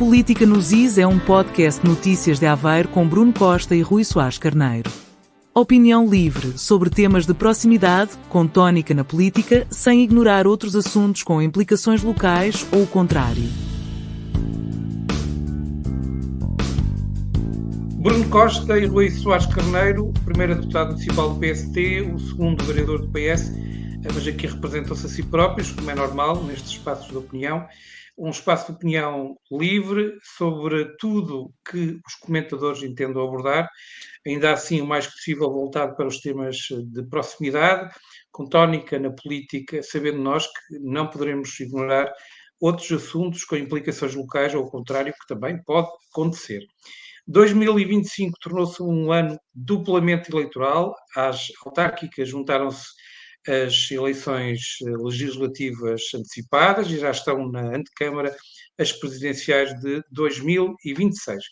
Política nos Is é um podcast de notícias de Aveiro com Bruno Costa e Rui Soares Carneiro. Opinião livre sobre temas de proximidade, com tónica na política, sem ignorar outros assuntos com implicações locais ou o contrário. Bruno Costa e Rui Soares Carneiro, o primeiro deputado municipal do PST, o segundo vereador do PS, mas aqui representam-se a si próprios, como é normal, nestes espaços de opinião. Um espaço de opinião livre sobre tudo que os comentadores entendam abordar, ainda assim o mais possível voltado para os temas de proximidade, com tónica na política, sabendo nós que não poderemos ignorar outros assuntos com implicações locais, ou ao contrário, que também pode acontecer. 2025 tornou-se um ano duplamente eleitoral. Às autárquicas juntaram-se as eleições legislativas antecipadas e já estão na antecâmara as presidenciais de 2026.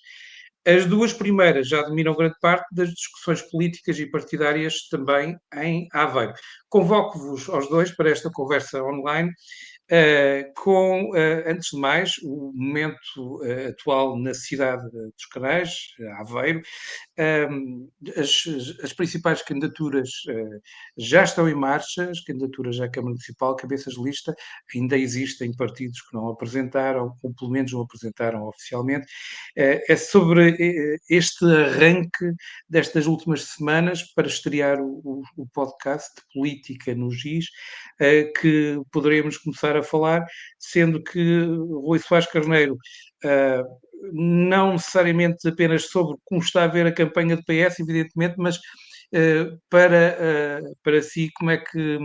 As duas primeiras já dominam grande parte das discussões políticas e partidárias também em Aveiro. Convoco-vos aos dois para esta conversa online, antes de mais, o momento atual na cidade dos Canais, Aveiro. As principais candidaturas já estão em marcha, as candidaturas à Câmara Municipal, cabeças de lista, ainda existem partidos que não apresentaram, ou pelo menos não apresentaram oficialmente. É sobre este arranque destas últimas semanas para estrear o podcast de Política no GIS, que poderemos começar a falar, sendo que Rui Soares Carneiro, não necessariamente apenas sobre como está a ver a campanha do PS, evidentemente, mas para si, como é que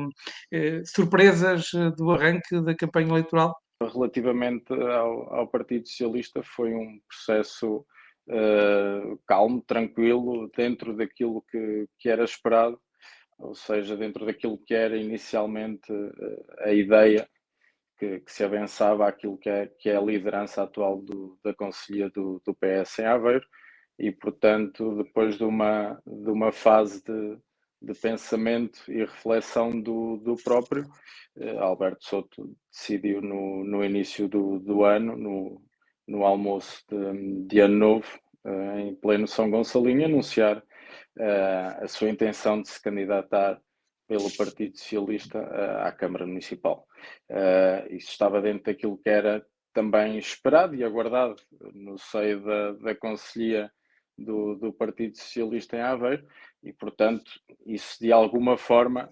surpresas do arranque da campanha eleitoral? Relativamente ao Partido Socialista, foi um processo calmo, tranquilo, dentro daquilo que era esperado, ou seja, dentro daquilo que era inicialmente a ideia que se avançava àquilo que é a liderança atual da Conselhia do PS em Aveiro, e portanto depois de uma fase de pensamento e reflexão do próprio, Alberto Soto decidiu no início do ano, no almoço de Ano Novo, em pleno São Gonçalinho, anunciar a sua intenção de se candidatar pelo Partido Socialista à Câmara Municipal. Isso estava dentro daquilo que era também esperado e aguardado no seio da Conselhia do Partido Socialista em Aveiro, e portanto isso de alguma forma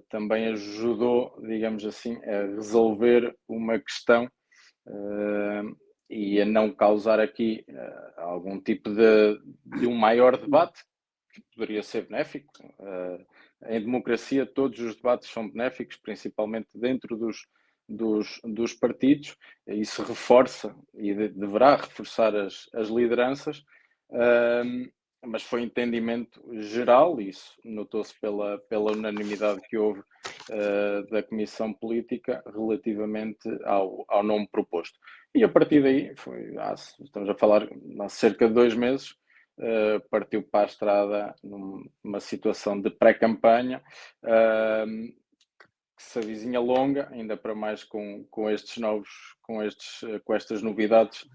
também ajudou, digamos assim, a resolver uma questão e a não causar aqui algum tipo de um maior debate, que poderia ser benéfico. Em democracia todos os debates são benéficos, principalmente dentro dos partidos. Isso reforça e deverá reforçar as lideranças, mas foi entendimento geral, e isso notou-se pela unanimidade que houve da Comissão Política relativamente ao nome proposto. E a partir daí, estamos a falar há cerca de 2 meses, partiu para a estrada numa situação de pré-campanha que se avizinha longa, ainda para mais com estas novidades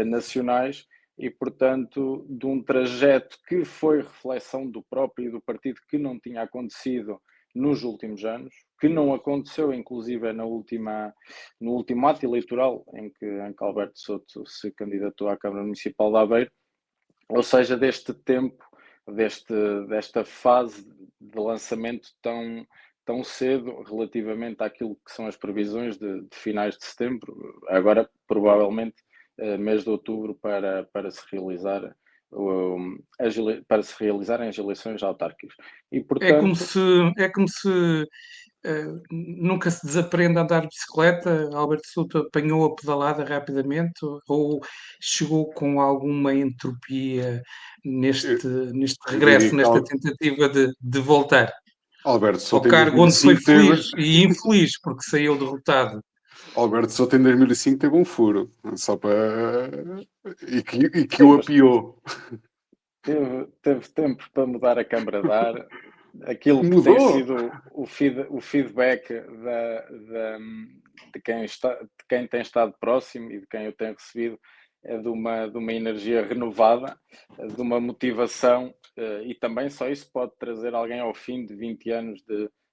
nacionais, e portanto de um trajeto que foi reflexão do próprio e do partido, que não tinha acontecido nos últimos anos, que não aconteceu inclusive no último ato eleitoral em que Alberto Soto se candidatou à Câmara Municipal de Aveiro. Ou seja, deste tempo, desta fase de lançamento tão cedo relativamente àquilo que são as previsões de finais de setembro, agora provavelmente mês de outubro, para se realizarem as eleições autárquicas. E, portanto, é como se nunca se desaprende a andar de bicicleta. Alberto Souto apanhou a pedalada rapidamente, ou chegou com alguma entropia neste regresso, nesta tentativa de voltar Alberto Souto ao cargo onde foi feliz e infeliz, porque saiu derrotado. Alberto Souto em 2005 teve um furo, só para... e que o apiou. Teve tempo para mudar a Câmara de Ar. Aquilo que Mudou. tem sido o feedback de quem tem estado próximo e de quem eu tenho recebido, é de uma energia renovada, de uma motivação, e também só isso pode trazer alguém ao fim de 20 anos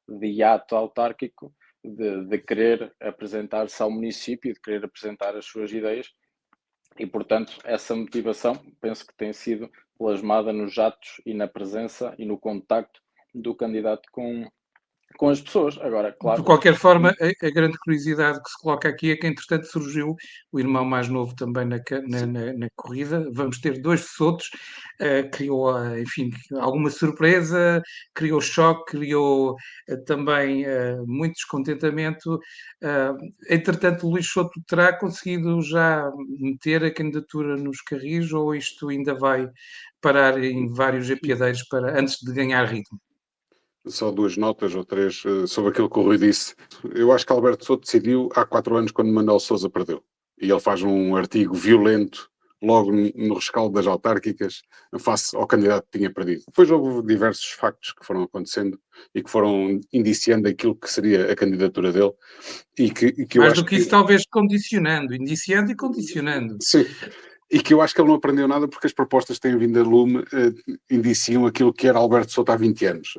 de hiato autárquico, de querer apresentar-se ao município, de querer apresentar as suas ideias, e portanto essa motivação penso que tem sido plasmada nos atos e na presença e no contacto do candidato com as pessoas. Agora, claro. De qualquer forma, a grande curiosidade que se coloca aqui é que, entretanto, surgiu o irmão mais novo também na corrida. Vamos ter 2 de Sotos, criou, enfim, alguma surpresa, criou choque, criou também muito descontentamento. Entretanto, Luís Soto terá conseguido já meter a candidatura nos carris ou isto ainda vai parar em vários apiadeiros antes de ganhar ritmo? Só 2 notas ou 3 sobre aquilo que o Rui disse. Eu acho que Alberto Souto decidiu há 4 anos quando Manuel Sousa perdeu. E ele faz um artigo violento logo no rescaldo das autárquicas face ao candidato que tinha perdido. Depois houve diversos factos que foram acontecendo e que foram indiciando aquilo que seria a candidatura dele. E que eu Mais acho do que isso, talvez condicionando, indiciando e condicionando. Sim. E que eu acho que ele não aprendeu nada porque as propostas que têm vindo a lume indiciam aquilo que era Alberto Souto há 20 anos.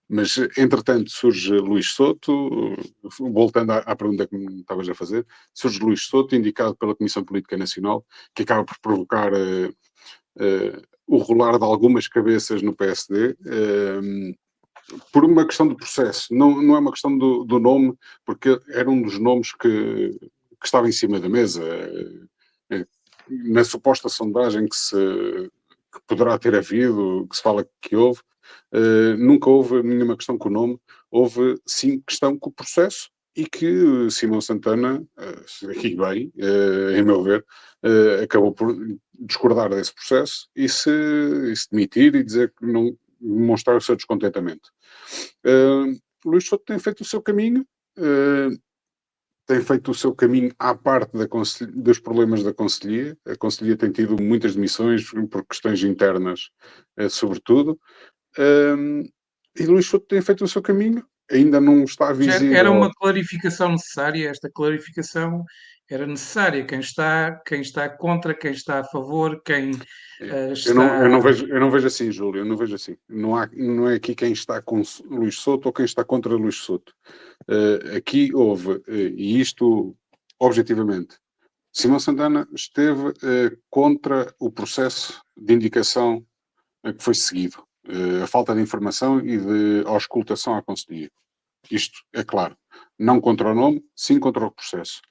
Mas, entretanto, surge Luís Soto, voltando à pergunta que me estavas a fazer, surge Luís Soto, indicado pela Comissão Política Nacional, que acaba por provocar o rolar de algumas cabeças no PSD, por uma questão de processo. Não é uma questão do nome, porque era um dos nomes que estava em cima da mesa. Na suposta sondagem que poderá ter havido, que se fala que houve, nunca houve nenhuma questão com o nome, houve sim questão com o processo e que Simão Santana, e bem, em meu ver, acabou por discordar desse processo e se demitir e dizer que não demonstrar o seu descontentamento. Luís Souto tem feito o seu caminho, à parte dos problemas da Conselhia. A Conselhia tem tido muitas demissões por questões internas, sobretudo. E Luís Souto tem feito o seu caminho. Ainda não está visível. Era uma clarificação necessária, esta clarificação era necessária. Quem está contra, quem está a favor, quem está... Eu não vejo assim, Júlio, eu não vejo assim. Não é aqui quem está com Luís Souto ou quem está contra Luís Souto. Aqui houve, e isto objetivamente, Simão Santana esteve contra o processo de indicação que foi seguido, a falta de informação e de auscultação à Conselhia. Isto é claro. Não contra o nome, sim contra o processo.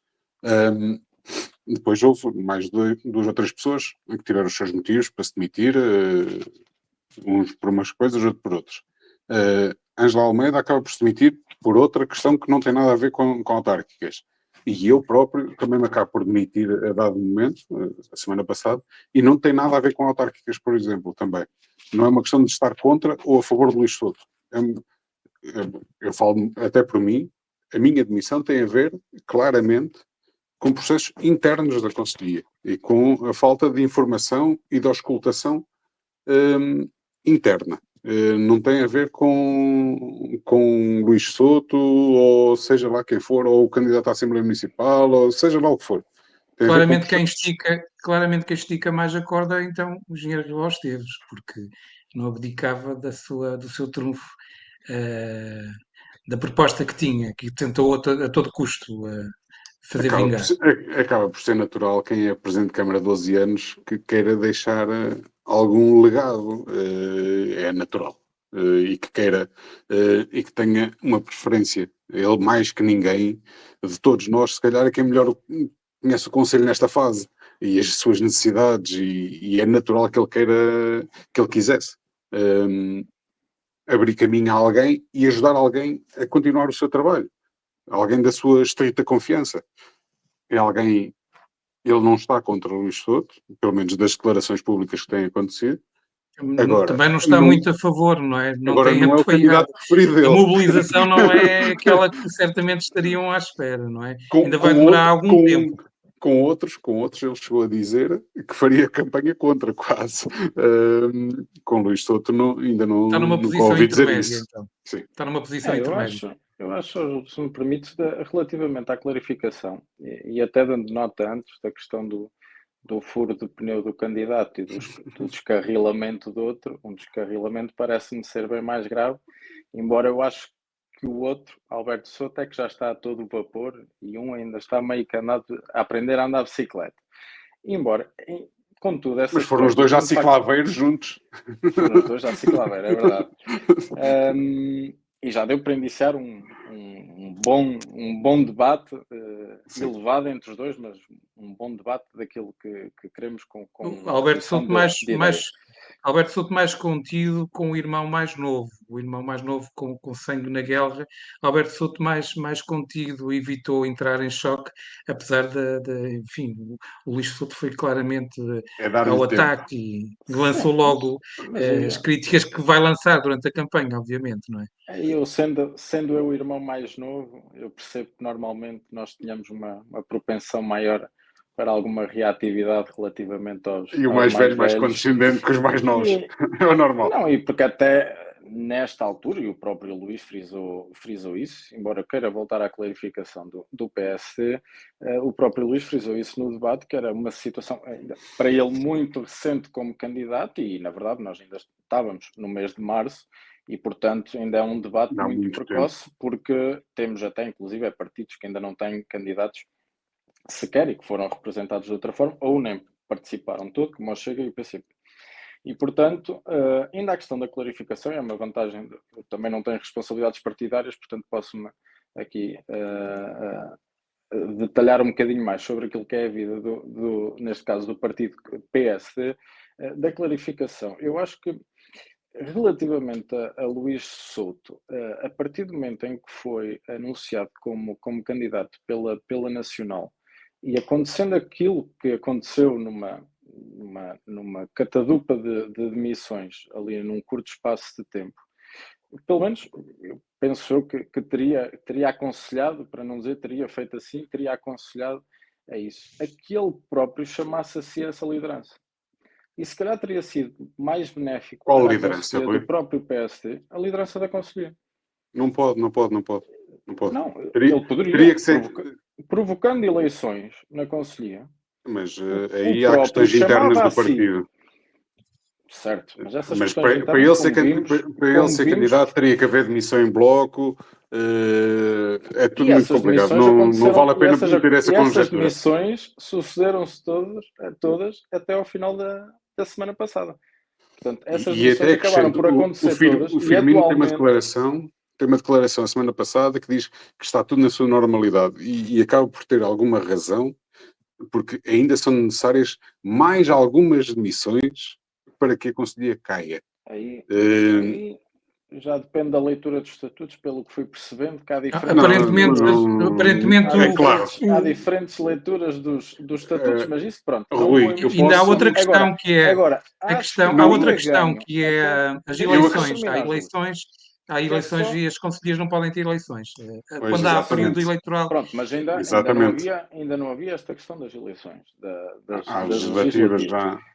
Depois houve mais 2 ou 3 pessoas que tiveram os seus motivos para se demitir, uns por umas coisas, outros por outras. Ângela Almeida acaba por se demitir por outra questão que não tem nada a ver com autárquicas. E eu próprio também me acabo por demitir a dado momento, a semana passada, e não tem nada a ver com autárquicas, por exemplo, também. Não é uma questão de estar contra ou a favor de Luís Souto. Eu falo até por mim, a minha demissão tem a ver claramente com processos internos da Conselhia e com a falta de informação e de auscultação interna. Não tem a ver com Luís Souto, ou seja lá quem for, ou o candidato à Assembleia Municipal, ou seja lá o que for. Claramente quem estica mais a corda, então, o engenheiro Ribó Esteves, porque não abdicava do seu trunfo, da proposta que tinha, que tentou a todo custo fazer vingar. Acaba por ser natural quem é Presidente de Câmara há 12 anos que queira deixar algum legado. É natural. E que queira e que tenha uma preferência. Ele, mais que ninguém, de todos nós, se calhar é quem melhor conhece o Conselho nesta fase e as suas necessidades, e é natural que ele queira, que ele quisesse abrir caminho a alguém e ajudar alguém a continuar o seu trabalho. Alguém da sua estrita confiança. É alguém, ele não está contra o Luís Souto, pelo menos das declarações públicas que têm acontecido. Agora, também não está muito a favor, não é? Não agora tem não é o candidato preferido dele. A mobilização não é aquela que certamente estariam à espera, não é? Ainda vai demorar algum tempo. Com outros, ele chegou a dizer que faria campanha contra, quase. Com Luís Souto ainda não, está numa nunca posição ouvi dizer intermédia, isso. então. Sim. Está numa posição intermédia. Eu acho, se me permite, relativamente à clarificação, e até dando nota antes da questão do furo de pneu do candidato e do descarrilamento do outro, um descarrilamento parece-me ser bem mais grave, embora eu acho que o outro, Alberto Souto, é que já está a todo vapor e um ainda está meio que a aprender a andar de bicicleta. Embora, contudo, Mas foram os dois já ciclaveiros juntos. Foram os dois já ciclaveiros, é verdade. E já deu para iniciar um bom debate, elevado entre os dois, mas um bom debate daquilo que queremos com Alberto Souto Alberto Souto mais contido com o irmão mais novo com sangue na guerra. Alberto Souto mais contido, evitou entrar em choque, apesar enfim, o Luís Souto foi claramente ao ataque e lançou logo as críticas que vai lançar durante a campanha, obviamente, não é? Eu, sendo eu o irmão mais novo, eu percebo que normalmente nós tínhamos uma propensão maior para alguma reatividade relativamente aos E o mais velho mais condescendente que os mais novos. É o normal. Não, e porque até nesta altura, e o próprio Luís frisou isso, embora queira voltar à clarificação do PSD, o próprio Luís frisou isso no debate, que era uma situação ainda, para ele muito recente como candidato, e na verdade nós ainda estávamos no mês de março, e portanto ainda é um debate muito precoce, porque temos até inclusive partidos que ainda não têm candidatos sequer e que foram representados de outra forma, ou nem participaram todo, como o Chega e o PCP. E, portanto, ainda a questão da clarificação é uma vantagem. Eu também não tenho responsabilidades partidárias, portanto, posso-me aqui detalhar um bocadinho mais sobre aquilo que é a vida, neste caso, do partido PSD, da clarificação. Eu acho que, relativamente a Luís Souto, a partir do momento em que foi anunciado como candidato pela Nacional, e acontecendo aquilo que aconteceu numa catadupa de demissões ali num curto espaço de tempo, pelo menos eu penso que teria aconselhado, para não dizer teria feito assim, teria aconselhado a isso, a que ele próprio chamasse a si essa liderança. E se calhar teria sido mais benéfico para a liderança do próprio PSD, a liderança da Conselhia. Não pode. Não, ele poderia que ser... provocando eleições na Conselhia. Mas aí há questões internas do partido. Certo, mas essas mas questões para ele ser candidato teria que haver demissão em bloco, é tudo muito complicado. Não vale a pena ter essa conjectura. Essas demissões sucederam-se todas até ao final da semana passada. Portanto, essas demissões acabaram por acontecer todas. O Firmino tem uma declaração a semana passada que diz que está tudo na sua normalidade e acaba por ter alguma razão, porque ainda são necessárias mais algumas demissões para que a Conselhia caia. Aí já depende da leitura dos estatutos, pelo que fui percebendo, que há diferentes... Aparentemente é claro. Há diferentes leituras dos estatutos, mas isso, pronto. Rui, ainda há outra questão que é... Há outra questão que é as eleições. Há eleições e as conselheiras não podem ter eleições. Quando há período eleitoral... Pronto, mas ainda não havia esta questão das eleições, das legislativas.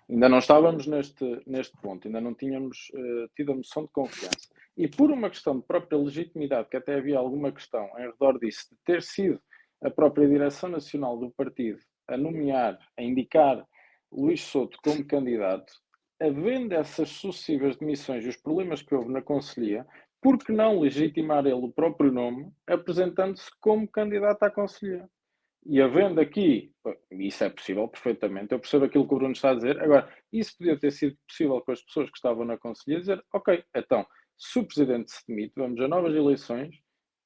Ainda não estávamos neste ponto, ainda não tínhamos tido a noção de confiança. E por uma questão de própria legitimidade, que até havia alguma questão em redor disso, de ter sido a própria direção nacional do partido a indicar Luís Souto como candidato, havendo essas sucessivas demissões e os problemas que houve na Conselhia, por que não legitimar ele o próprio nome, apresentando-se como candidato à Conselhia? E havendo aqui, isso é possível perfeitamente, eu percebo aquilo que o Bruno está a dizer, agora, isso podia ter sido possível com as pessoas que estavam na Conselhia dizer, ok, então, se o Presidente se demite, vamos a novas eleições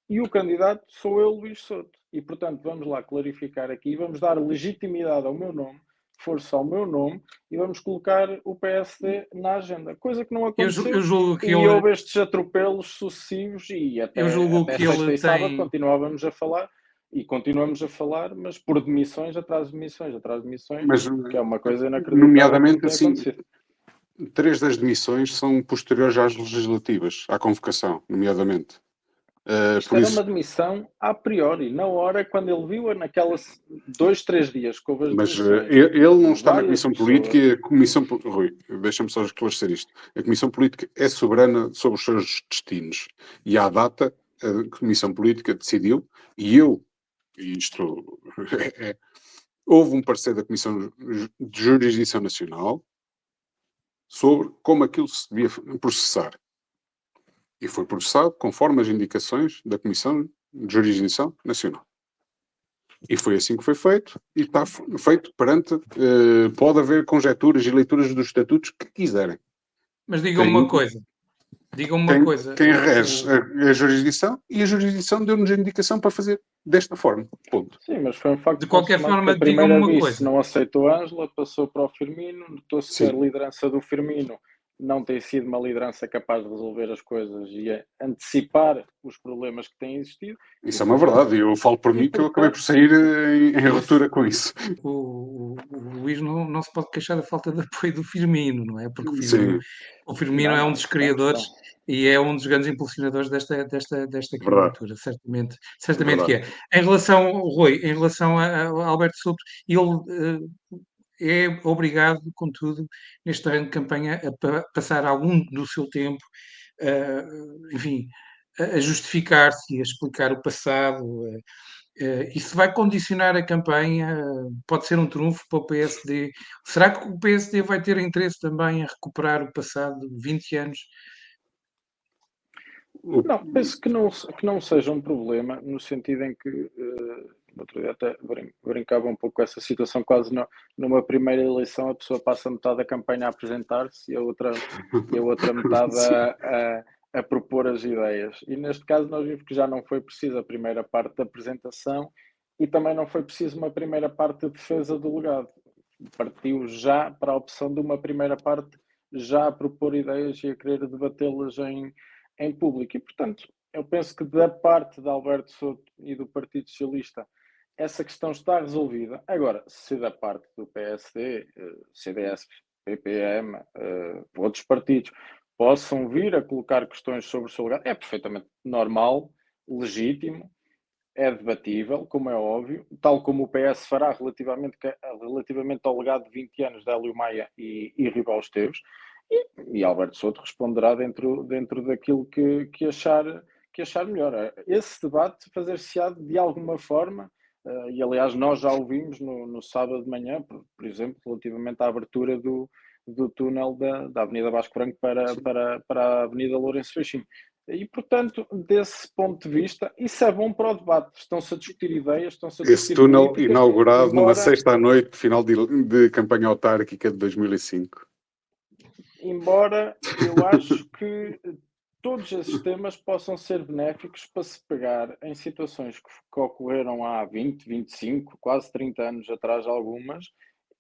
e o candidato sou eu, Luís Souto. E, portanto, vamos lá clarificar aqui, vamos dar legitimidade ao meu nome, força ao meu nome e vamos colocar o PSD na agenda. Coisa que não aconteceu. Eu julgo que houve estes atropelos sucessivos e até sexta e sábado continuávamos a falar. E continuamos a falar, mas por demissões, atrás de demissões, que é uma coisa inacreditável. Nomeadamente, assim, 3 das demissões são posteriores às legislativas, à convocação, nomeadamente. Isto era uma demissão a priori, na hora, quando ele viu naquelas 2-3 dias que houve as mas demissões. Ele não está na Comissão Política e a Comissão... Rui, deixa-me só esclarecer isto. A Comissão Política é soberana sobre os seus destinos. E à data, a Comissão Política decidiu, e isto houve um parecer da Comissão de Jurisdição Nacional sobre como aquilo se devia processar. E foi processado conforme as indicações da Comissão de Jurisdição Nacional. E foi assim que foi feito, e está feito perante... pode haver conjecturas e leituras dos estatutos que quiserem. Mas digam-me uma coisa. Quem rege a jurisdição, e a jurisdição deu-nos a indicação para fazer desta forma. Ponto. Sim, mas foi um facto de qualquer forma, a primeira digam-me uma vice coisa. não aceitou a Ângela, passou para o Firmino, notou-se que a liderança do Firmino não tem sido uma liderança capaz de resolver as coisas e a antecipar os problemas que têm existido. Isso é uma verdade, eu falo por mim que eu acabei por sair em ruptura com isso. O Luís não se pode queixar da falta de apoio do Firmino, não é? Porque o Firmino Não, é um dos criadores e é um dos grandes impulsionadores desta candidatura, certamente que é. Em relação, Rui, em relação a Alberto Souto, ele é obrigado, contudo, neste terreno de campanha, a passar algum do seu tempo, enfim, a justificar-se e a explicar o passado. Isso vai condicionar a campanha, pode ser um trunfo para o PSD. Será que o PSD vai ter interesse também em recuperar o passado de 20 anos? Não, penso que não seja um problema, no sentido em que no outro dia até brincava um pouco com essa situação, quase numa primeira eleição a pessoa passa metade da campanha a apresentar-se e a outra metade a propor as ideias. E neste caso nós vimos que já não foi preciso a primeira parte da apresentação e também não foi preciso uma primeira parte de defesa do legado. Partiu já para a opção de uma primeira parte já a propor ideias e a querer debatê-las em público. E, portanto, eu penso que da parte de Alberto Souto e do Partido Socialista essa questão está resolvida. Agora, se da parte do PSD, CDS, PPM, outros partidos, possam vir a colocar questões sobre o seu legado, é perfeitamente normal, legítimo, é debatível, como é óbvio, tal como o PS fará relativamente ao legado de 20 anos de Hélio Maia e Ribal Esteves, e Alberto Souto responderá dentro daquilo que achar melhor. Esse debate fazer-se-á de alguma forma, e aliás nós já ouvimos no sábado de manhã, por exemplo, relativamente à abertura do túnel da Avenida Vasco Branco para a Avenida Lourenço Freixinho. E, portanto, desse ponto de vista, isso é bom para o debate. Estão-se a discutir ideias, estão-se a discutir esse túnel política, inaugurado numa sexta à noite, final de campanha autárquica de 2005. Embora eu acho que todos esses temas possam ser benéficos para se pegar em situações que ocorreram há 20, 25, quase 30 anos atrás algumas,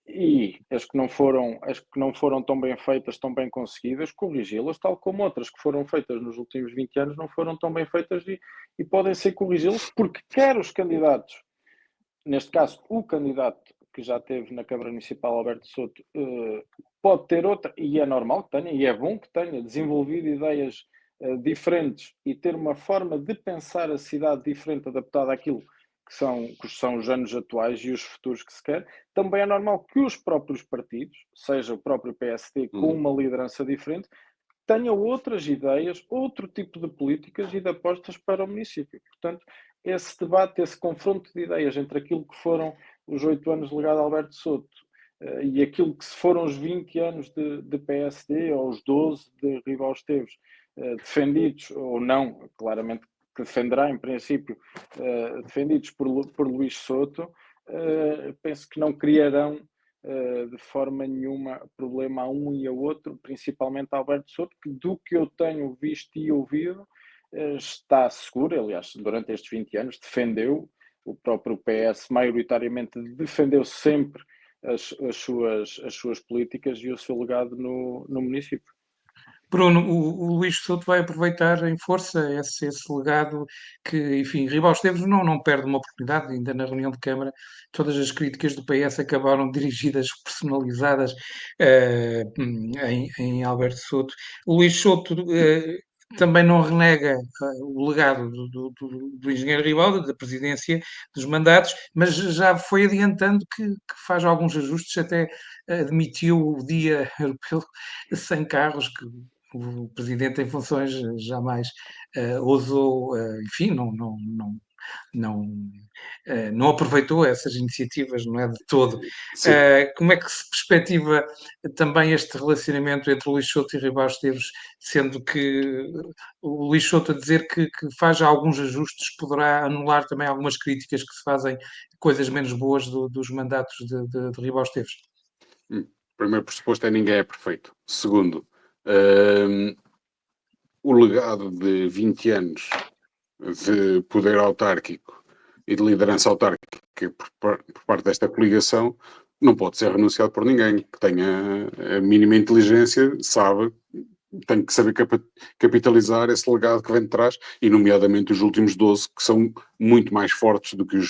e as que não foram tão bem feitas, tão bem conseguidas, corrigi-las, tal como outras que foram feitas nos últimos 20 anos não foram tão bem feitas e podem ser corrigi-las, porque quer os candidatos, neste caso o candidato que já teve na Câmara Municipal, Alberto Souto, pode ter outra, e é normal que tenha, e é bom que tenha desenvolvido ideias diferentes e ter uma forma de pensar a cidade diferente, adaptada àquilo que são os anos atuais e os futuros que se quer. Também é normal que os próprios partidos, seja o próprio PSD com uma liderança diferente, tenham outras ideias, outro tipo de políticas e de apostas para o município. Portanto, esse debate, esse confronto de ideias entre aquilo que foram os 8 anos de legado de Alberto Souto e aquilo que foram os 20 anos de PSD ou os 12 de Ribal Esteves, defendidos ou não, claramente que defenderá em princípio, defendidos por Luís Souto, penso que não criarão de forma nenhuma problema a um e a outro, principalmente a Alberto Souto, que do que eu tenho visto e ouvido está seguro. Aliás, durante estes 20 anos defendeu, o próprio PS maioritariamente defendeu sempre as suas políticas e o seu legado no município. Bruno, o Luís Souto vai aproveitar em força esse legado que, enfim, Ribal Esteves não perde uma oportunidade, ainda na reunião de Câmara, todas as críticas do PS acabaram dirigidas, personalizadas em Alberto Souto. O Luís Souto também não renega o legado do engenheiro Ribalta, da presidência, dos mandatos, mas já foi adiantando que faz alguns ajustes, até admitiu o Dia Europeu sem carros, que o presidente em funções jamais ousou, enfim, não aproveitou essas iniciativas, não é de todo. Sim. Como é que se perspectiva também este relacionamento entre o Luís Souto e Ribeiros Esteves, sendo que o Luís Souto a dizer que faz já alguns ajustes, poderá anular também algumas críticas que se fazem, coisas menos boas dos mandatos de Ribeiros Esteves? Primeiro pressuposto é ninguém é perfeito. Segundo, hum, o legado de 20 anos de poder autárquico e de liderança autárquica por parte desta coligação não pode ser renunciado por ninguém que tenha a mínima inteligência, sabe, tem que saber capitalizar esse legado que vem de trás, e nomeadamente os últimos 12, que são muito mais fortes do que os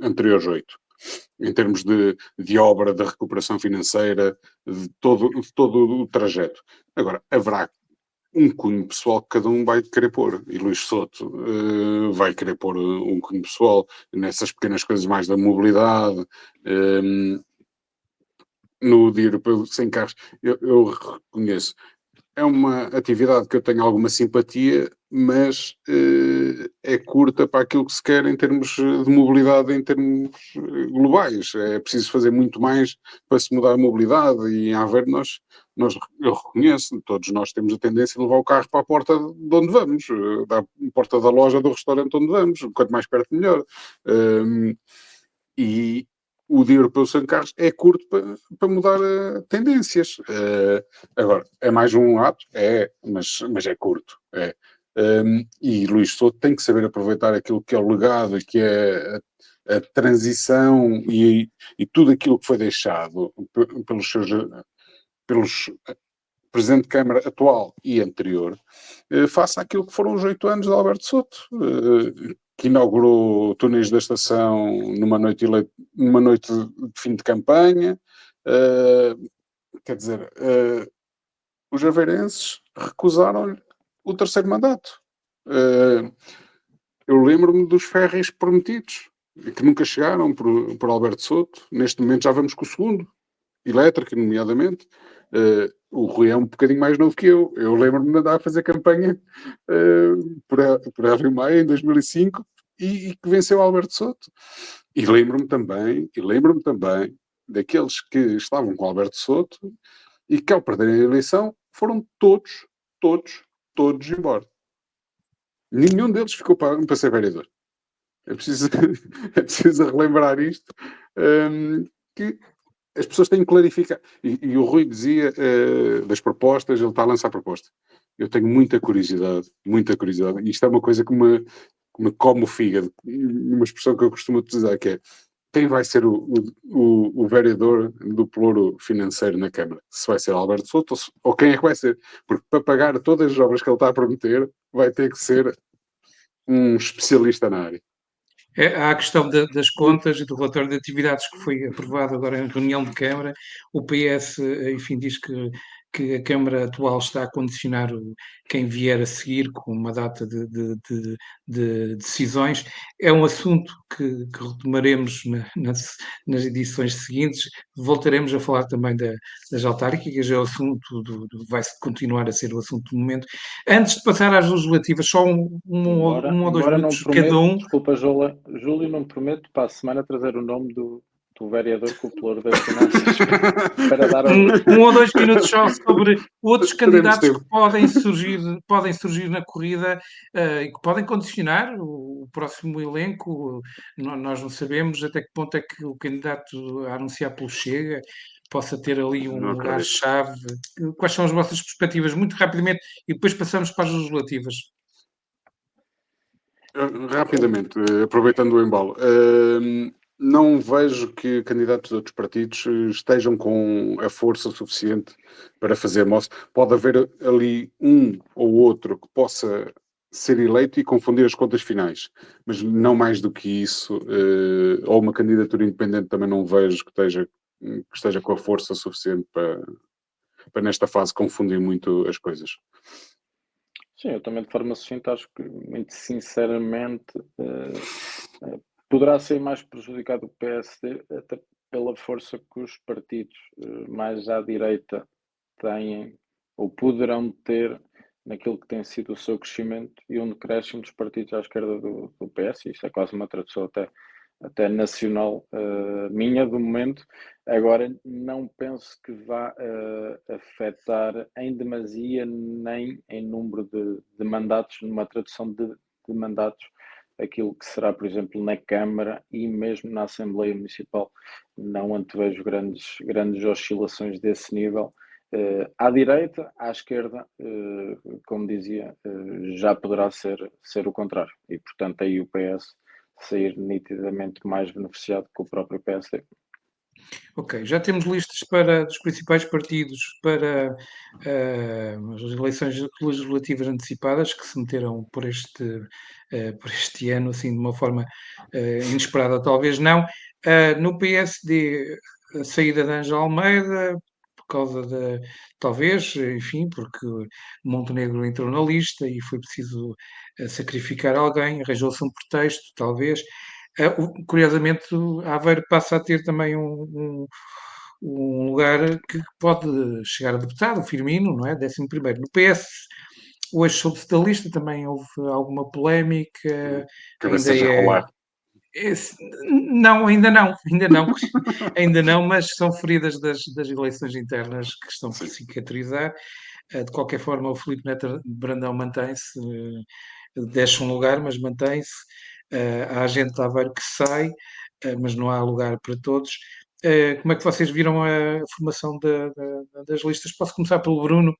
anteriores 8 em termos de obra, de recuperação financeira, de todo o trajeto. Agora, haverá um cunho pessoal que cada um vai querer pôr, e Luís Souto vai querer pôr um cunho pessoal nessas pequenas coisas mais da mobilidade, no Dia Europeu Sem Carros. Eu reconheço, é uma atividade que eu tenho alguma simpatia, mas é curta para aquilo que se quer em termos de mobilidade, em termos globais. É preciso fazer muito mais para se mudar a mobilidade, e em Aveiro eu reconheço, todos nós temos a tendência de levar o carro para a porta de onde vamos, da porta da loja, do restaurante onde vamos, quanto mais perto melhor. E o Dia Europeu Sem Carros é curto para mudar tendências. Agora, é mais um ato? É, mas é curto. É. E Luís Souto tem que saber aproveitar aquilo que é o legado, que é a transição e tudo aquilo que foi deixado pelos Presidente de Câmara atual e anterior, face àquilo que foram os 8 anos de Alberto Souto, que inaugurou túneis da estação numa noite de fim de campanha. Quer dizer, os aveirenses recusaram-lhe o terceiro mandato. Eu lembro-me dos férreis prometidos, que nunca chegaram por Alberto Souto. Neste momento já vamos com o segundo, elétrico, nomeadamente. O Rui é um bocadinho mais novo que eu. Eu lembro-me de andar a fazer campanha por Hélio Maia em 2005 e que venceu Alberto Souto. E lembro-me também daqueles que estavam com Alberto Souto e que, ao perderem a eleição, foram todos embora. Nenhum deles ficou para ser vereador. É preciso, é preciso relembrar isto, que as pessoas têm que clarificar. E o Rui dizia das propostas, ele está a lançar propostas. Eu tenho muita curiosidade. E isto é uma coisa que me come o fígado. Uma expressão que eu costumo utilizar, que é: quem vai ser o vereador do pluro financeiro na Câmara? Se vai ser Alberto Souto ou quem é que vai ser? Porque para pagar todas as obras que ele está a prometer, vai ter que ser um especialista na área. Há a questão das contas e do relatório de atividades que foi aprovado agora em reunião de Câmara. O PS, enfim, diz que a Câmara atual está a condicionar quem vier a seguir com uma data de decisões. É um assunto que retomaremos nas edições seguintes. Voltaremos a falar também das autárquicas, é o assunto, vai continuar a ser o assunto do momento. Antes de passar às legislativas, só um ou dois minutos cada um. Desculpa, Júlio, não prometo para a semana trazer o nome do vereador com o pluro das finanças para dar um ou dois minutos só sobre outros candidatos que podem surgir na corrida e que podem condicionar o próximo elenco. Nós não sabemos até que ponto é que o candidato a anunciar pelo Chega possa ter ali um lugar-chave. Quais são as vossas perspectivas? Muito rapidamente, e depois passamos para as legislativas. Rapidamente, aproveitando o embalo, não vejo que candidatos de outros partidos estejam com a força suficiente para fazer moça. Pode haver ali um ou outro que possa ser eleito e confundir as contas finais, mas não mais do que isso. Ou uma candidatura independente também não vejo que esteja com a força suficiente para nesta fase confundir muito as coisas. Sim, eu também de forma sucinta acho que, muito sinceramente, poderá ser mais prejudicado o PSD, até pela força que os partidos mais à direita têm ou poderão ter naquilo que tem sido o seu crescimento e um decréscimo dos partidos à esquerda do PS. Isso é quase uma tradução até nacional minha do momento. Agora, não penso que vá afetar em demasia nem em número de mandatos, numa tradução de mandatos, aquilo que será, por exemplo, na Câmara e mesmo na Assembleia Municipal. Não antevejo grandes oscilações desse nível. À direita, à esquerda, como dizia, já poderá ser o contrário. E, portanto, aí o PS sair nitidamente mais beneficiado que o próprio PSD. Ok, já temos listas dos principais partidos para as eleições legislativas antecipadas que se meteram por este ano, assim, de uma forma inesperada, talvez não. No PSD, a saída de Ângela Almeida, por causa talvez, enfim, porque Montenegro entrou na lista e foi preciso sacrificar alguém, arranjou-se um pretexto, talvez. Curiosamente, Aveiro passa a ter também um lugar que pode chegar a deputado, o Firmino, não é? 11º. No PS, hoje soube-se da lista, também houve alguma polémica, ainda Cabeças a rolar. não, ainda não, ainda não, ainda não, mas são feridas das eleições internas que estão por Sim. cicatrizar. De qualquer forma, o Filipe Neto Brandão mantém-se, deixa um lugar, mas mantém-se. Há gente de Aveiro que sai, mas não há lugar para todos. Como é que vocês viram a formação das listas? Posso começar pelo Bruno.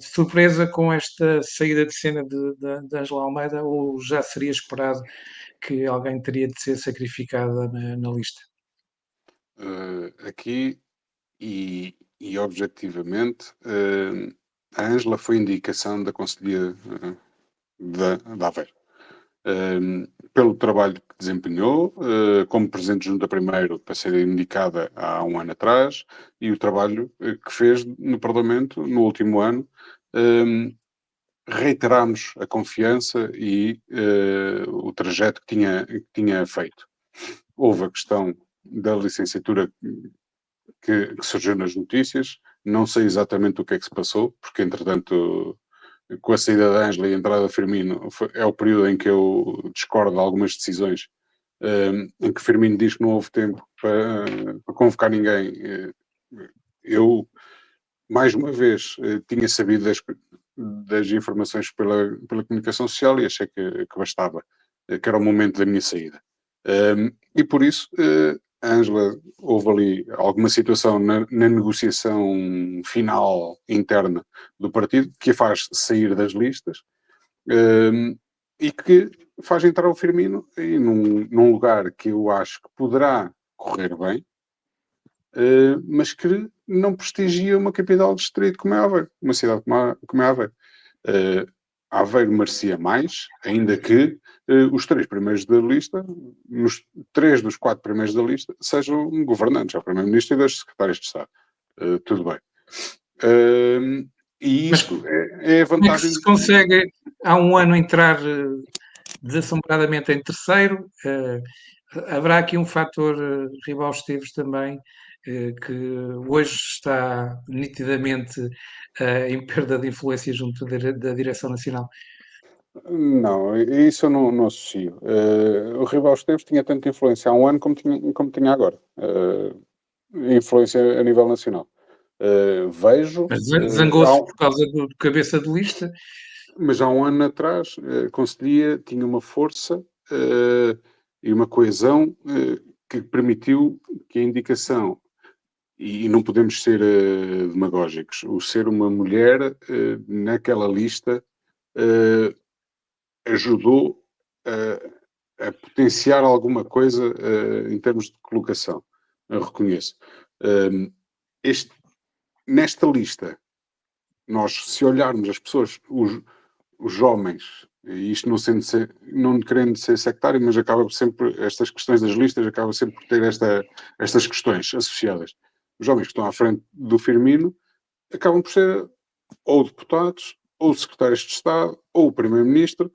Surpresa com esta saída de cena de Ângela Almeida, ou já seria esperado que alguém teria de ser sacrificada na lista? Aqui, e objetivamente, a Ângela foi indicação da Conselhia da Aveiro. Pelo trabalho que desempenhou, como Presidente de Junta primeiro, para ser indicada há um ano atrás, e o trabalho que fez no Parlamento no último ano. Reiterámos a confiança e o trajeto que tinha feito. Houve a questão da licenciatura que surgiu nas notícias, não sei exatamente o que é que se passou, porque entretanto, com a saída da Ângela e a entrada da Firmino, é o período em que eu discordo de algumas decisões, em que Firmino diz que não houve tempo para convocar ninguém. Eu, mais uma vez, tinha sabido das informações pela comunicação social e achei que bastava, que era o momento da minha saída. E por isso, a Ângela, houve ali alguma situação na negociação final interna do partido que a faz sair das listas, e que faz entrar o Firmino num lugar que eu acho que poderá correr bem, mas que não prestigia uma capital de distrito como é Aveiro, uma cidade como é Aveiro. Aveiro merecia mais, ainda que os 3 primeiros da lista, nos 3 dos 4 primeiros da lista, sejam governantes, é o Primeiro-Ministro e 2 secretários de Estado. Tudo bem. E isto é a Como é que vantagem. se consegue há um ano entrar desassombradamente em terceiro? Haverá aqui um fator Ribal Esteves também, que hoje está nitidamente em perda de influência junto da direção nacional. Não, isso eu não associo. O Ribal Esteves tinha tanta influência há um ano como tinha agora. Influência a nível nacional. Vejo. Mas zangou-se por causa do cabeça de lista. Mas há um ano atrás, a Conselhia tinha uma força e uma coesão que permitiu que a indicação, e não podemos ser demagógicos, o ser uma mulher naquela lista ajudou a potenciar alguma coisa em termos de colocação. Eu reconheço. Nesta lista, nós, se olharmos as pessoas, os homens, e isto não querendo ser sectário, mas acaba sempre, estas questões das listas, acaba sempre por ter estas questões associadas. Os homens que estão à frente do Firmino acabam por ser ou deputados, ou secretários de Estado, ou o Primeiro-Ministro.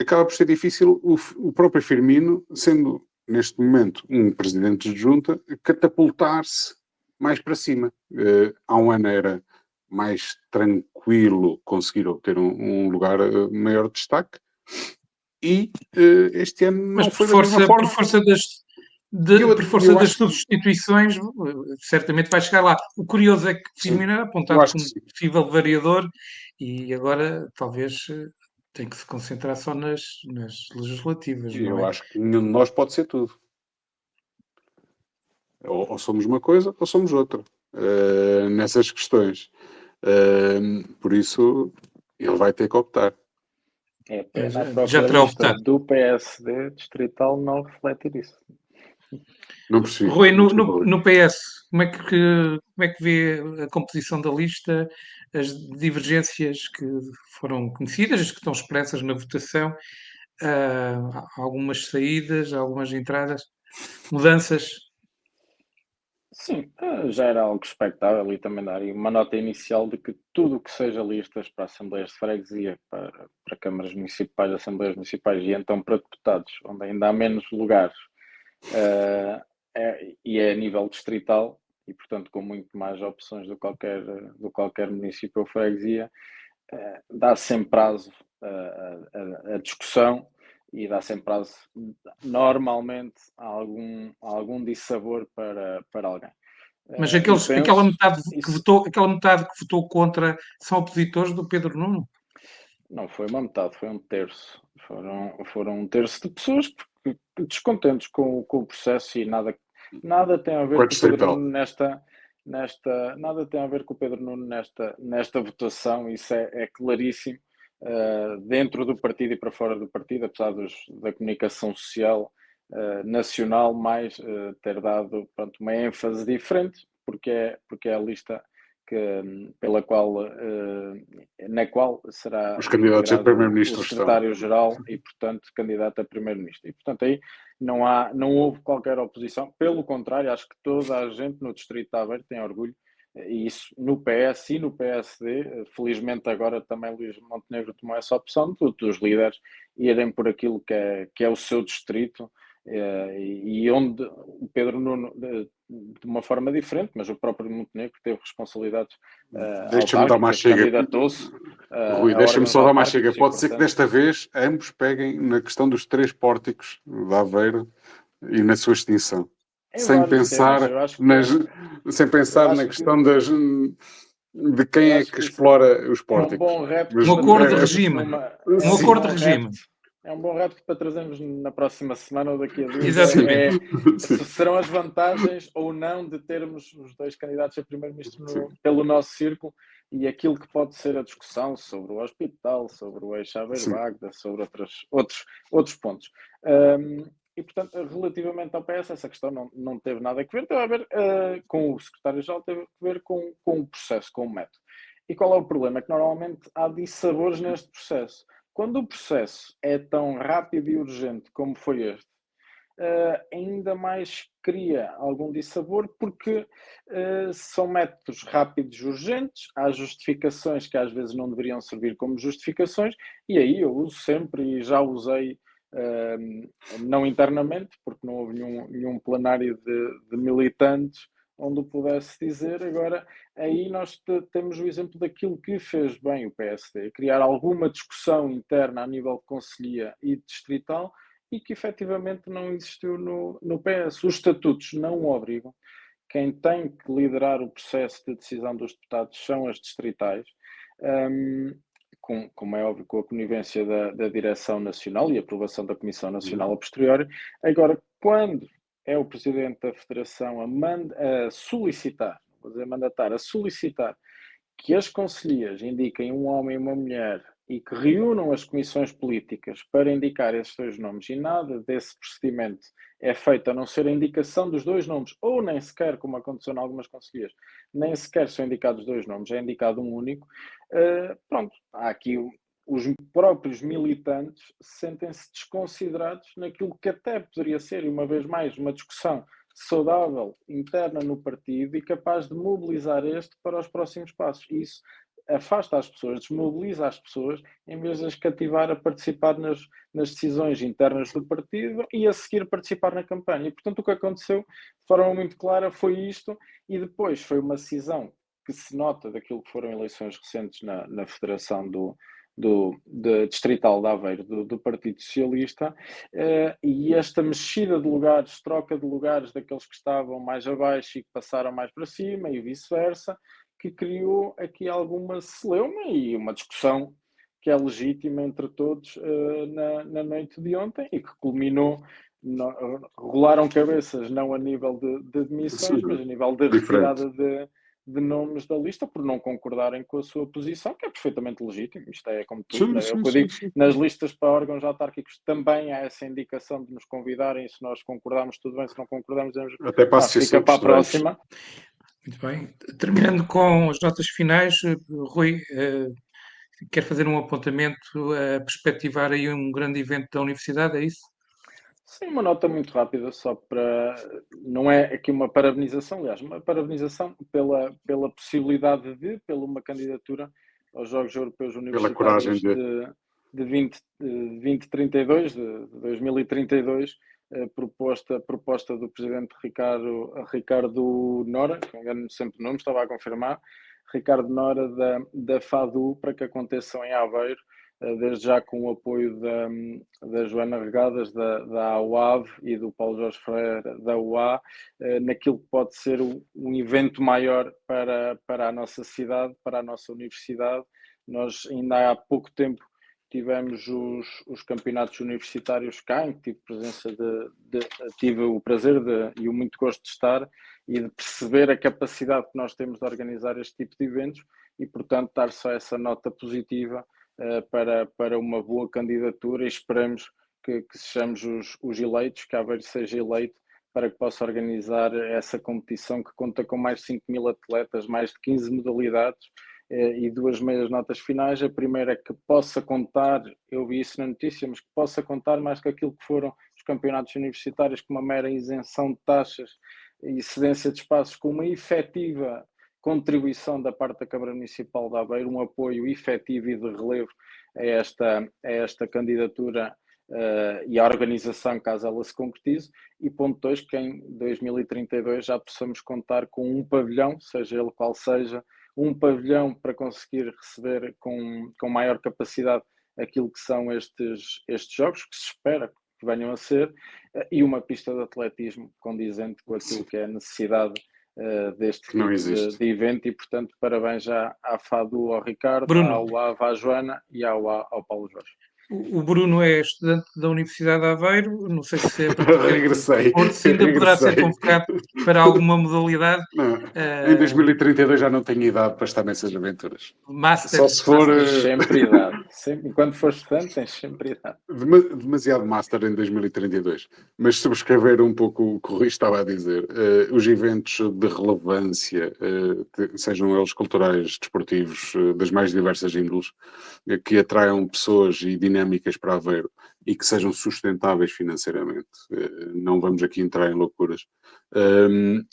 Acaba por ser difícil o próprio Firmino, sendo neste momento um presidente de junta, catapultar-se mais para cima. Há um ano era mais tranquilo conseguir obter um lugar maior de destaque. E este ano Mas não foi da mesma forma. por força das substituições, certamente vai chegar lá. O curioso é que Firmino era apontado como possível variador e agora talvez tem que se concentrar só nas legislativas. Eu acho que nenhum de nós pode ser tudo. Ou somos uma coisa ou somos outra nessas questões. Por isso, ele vai ter que optar. É pena a própria lista do PSD distrital não refletir isso. Não percebi. Rui, no PS, como é que vê a composição da lista, as divergências que foram conhecidas, as que estão expressas na votação, algumas saídas, algumas entradas, mudanças? Sim, já era algo expectável e também daria uma nota inicial de que tudo o que seja listas para assembleias de freguesia, para câmaras municipais, assembleias municipais e então para deputados, onde ainda há menos lugares, e é a nível distrital e, portanto, com muito mais opções do qualquer município ou freguesia, dá sempre prazo a discussão e dá sempre prazo, normalmente, a algum dissabor para alguém. Mas aquela metade que votou contra são opositores do Pedro Nuno? Não foi uma metade, foi um terço. Foram um terço de pessoas descontentes com o processo e nada tem a ver com o Pedro Nuno nada tem a ver com o Pedro Nuno nesta votação. Isso é claríssimo. Dentro do partido e para fora do partido, apesar da comunicação social nacional mais ter dado, pronto, uma ênfase diferente, porque é a lista na qual será os candidatos a primeiro-ministro o secretário-geral e, portanto, candidato a primeiro-ministro. E, portanto, aí não houve qualquer oposição. Pelo contrário, acho que toda a gente no Distrito de Aveiro tem orgulho, e isso no PS e no PSD. Felizmente agora também Luís Montenegro tomou essa opção dos líderes irem por aquilo que é o seu distrito, e onde o Pedro Nuno, de uma forma diferente, mas o próprio Montenegro teve responsabilidades. Deixa-me dar uma chega. Rui, deixa-me só dar uma chega. Pode ser que desta vez ambos peguem na questão dos 3 pórticos de Aveiro e na sua extinção. Sem pensar na questão de quem é que explora os pórticos. Um acordo de regime. Um acordo de regime. É um bom repto para trazermos na próxima semana ou daqui a 2 dias. Serão as vantagens ou não de termos os 2 candidatos a primeiro-ministro pelo nosso círculo, e aquilo que pode ser a discussão sobre o hospital, sobre o eixo Aveiro-Bagda, sobre outros pontos. E, portanto, relativamente ao PS, essa questão não teve nada a ver. Teve a ver com o secretário-geral, teve a ver com o processo, com o método. E qual é o problema? É que normalmente há dissabores neste processo. Quando o processo é tão rápido e urgente como foi este, ainda mais cria algum dissabor, porque são métodos rápidos e urgentes, há justificações que às vezes não deveriam servir como justificações, e aí eu uso sempre, e já usei, não internamente, porque não houve nenhum plenário de militantes onde o pudesse dizer. Agora, aí nós temos o exemplo daquilo que fez bem o PSD, criar alguma discussão interna a nível de concelhia e distrital, e que efetivamente não existiu no PS. Os estatutos não o obrigam. Quem tem que liderar o processo de decisão dos deputados são as distritais, como é óbvio, com a conivência da direção nacional e aprovação da Comissão Nacional a posteriori. Agora, quando é o Presidente da Federação a solicitar, vou dizer mandatar, a solicitar que as concelhias indiquem um homem e uma mulher e que reúnam as comissões políticas para indicar esses 2 nomes, e nada desse procedimento é feito a não ser a indicação dos 2 nomes, ou nem sequer, como aconteceu em algumas concelhias, nem sequer são indicados 2 nomes, é indicado um único. Pronto, há aqui os próprios militantes sentem-se desconsiderados naquilo que até poderia ser, e uma vez mais, uma discussão saudável interna no partido e capaz de mobilizar para os próximos passos. E isso afasta as pessoas, desmobiliza as pessoas, em vez de as cativar a participar nas decisões internas do partido e a seguir participar na campanha. E, portanto, o que aconteceu de forma muito clara foi isto, e depois foi uma decisão que se nota daquilo que foram eleições recentes na Federação Distrital de Aveiro do Partido Socialista, e esta mexida de lugares, troca de lugares daqueles que estavam mais abaixo e que passaram mais para cima e vice-versa, que criou aqui alguma celeuma e uma discussão que é legítima entre todos na noite de ontem e que culminou, rolaram cabeças não a nível de demissões, mas a nível de retirada de nomes da lista por não concordarem com a sua posição, que é perfeitamente legítimo. Isto é como tudo, eu digo, nas listas para órgãos autárquicos também há essa indicação de nos convidarem, e se nós concordarmos, tudo bem, se não concordarmos, até fica para a próxima. Muito bem. Terminando com as notas finais, Rui, quer fazer um apontamento a perspectivar aí um grande evento da universidade, é isso? Sim, uma nota muito rápida, só para... Não é aqui uma parabenização, aliás, uma parabenização pela possibilidade pela uma candidatura aos Jogos Europeus Universitários de 2032, de 2032, proposta do Presidente Ricardo Nora, que não engano sempre o nome, estava a confirmar, Ricardo Nora da FADU, para que aconteçam em Aveiro, desde já com o apoio da Joana Regadas, da AUAV e do Paulo Jorge Ferreira, da UA, naquilo que pode ser um evento maior para a nossa cidade, para a nossa universidade. Nós ainda há pouco tempo tivemos os campeonatos universitários cá, em que tive o prazer e o muito gosto de estar e de perceber a capacidade que nós temos de organizar este tipo de eventos e, portanto, dar só essa nota positiva para uma boa candidatura e esperamos que sejamos os eleitos, que Aveiro seja eleito para que possa organizar essa competição que conta com mais de 5.000 atletas, mais de 15 modalidades e duas meias notas finais. A primeira é que possa contar, eu vi isso na notícia, mas que possa contar mais que aquilo que foram os campeonatos universitários, com uma mera isenção de taxas e cedência de espaços, com uma efetiva contribuição da parte da Câmara Municipal de Aveiro, um apoio efetivo e de relevo a esta candidatura e a organização, caso ela se concretize. E ponto 2, que em 2032 já possamos contar com um pavilhão, seja ele qual seja, um pavilhão para conseguir receber com maior capacidade aquilo que são estes jogos, que se espera que venham a ser, e uma pista de atletismo condizente com aquilo que é a necessidade deste tipo de evento. E, portanto, parabéns já à FADU, ao Ricardo, Bruno. ao AV, à Joana e ao Paulo Jorge. O Bruno é estudante da Universidade de Aveiro, não sei se é regressei. Se ainda poderá ser convocado para alguma modalidade. Não, em 2032 já não tenho idade para estar nessas aventuras. Só se for... Sempre idade. Enquanto for estudante, tens sempre idade. Demasiado master em 2032. Mas subscrever um pouco o que o Rui estava a dizer, os eventos de relevância, sejam eles culturais, desportivos, das mais diversas índoles, que atraiam pessoas e dinâmicas para Aveiro e que sejam sustentáveis financeiramente. Não vamos aqui entrar em loucuras.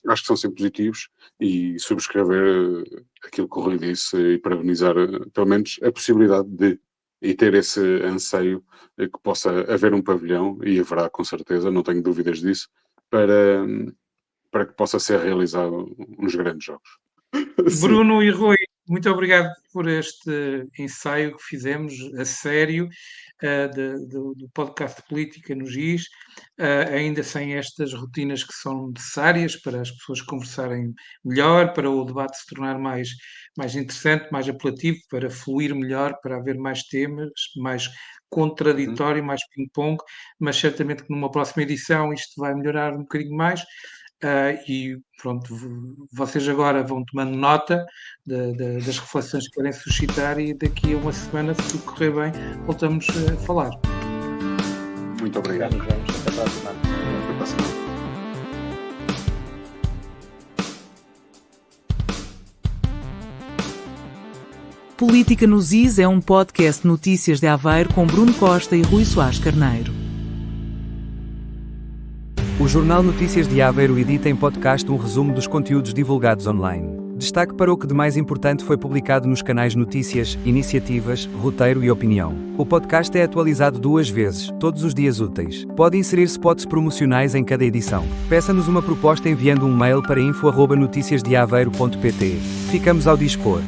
Acho que são sempre positivos e subscrever aquilo que o Rui disse e parabenizar, pelo menos, a possibilidade e ter esse anseio que possa haver um pavilhão, e haverá com certeza, não tenho dúvidas disso, para que possa ser realizado uns grandes jogos. Bruno e Rui, muito obrigado por este ensaio que fizemos a sério do podcast de Política no GIS, ainda sem estas rotinas que são necessárias para as pessoas conversarem melhor, para o debate se tornar mais interessante, mais apelativo, para fluir melhor, para haver mais temas, mais contraditório, mais ping-pong, mas certamente que numa próxima edição isto vai melhorar um bocadinho mais. E pronto, vocês agora vão tomando nota das reflexões que querem suscitar e daqui a uma semana, se tudo correr bem, voltamos a falar. Muito obrigado. Até para a semana. Até para a semana. Política nos IS é um podcast de notícias de Aveiro com Bruno Costa e Rui Soares Carneiro. O Jornal Notícias de Aveiro edita em podcast um resumo dos conteúdos divulgados online. Destaque para o que de mais importante foi publicado nos canais Notícias, Iniciativas, Roteiro e Opinião. O podcast é atualizado 2 vezes, todos os dias úteis. Pode inserir spots promocionais em cada edição. Peça-nos uma proposta enviando um mail para info@noticiasdeaveiro.pt. Ficamos ao dispor.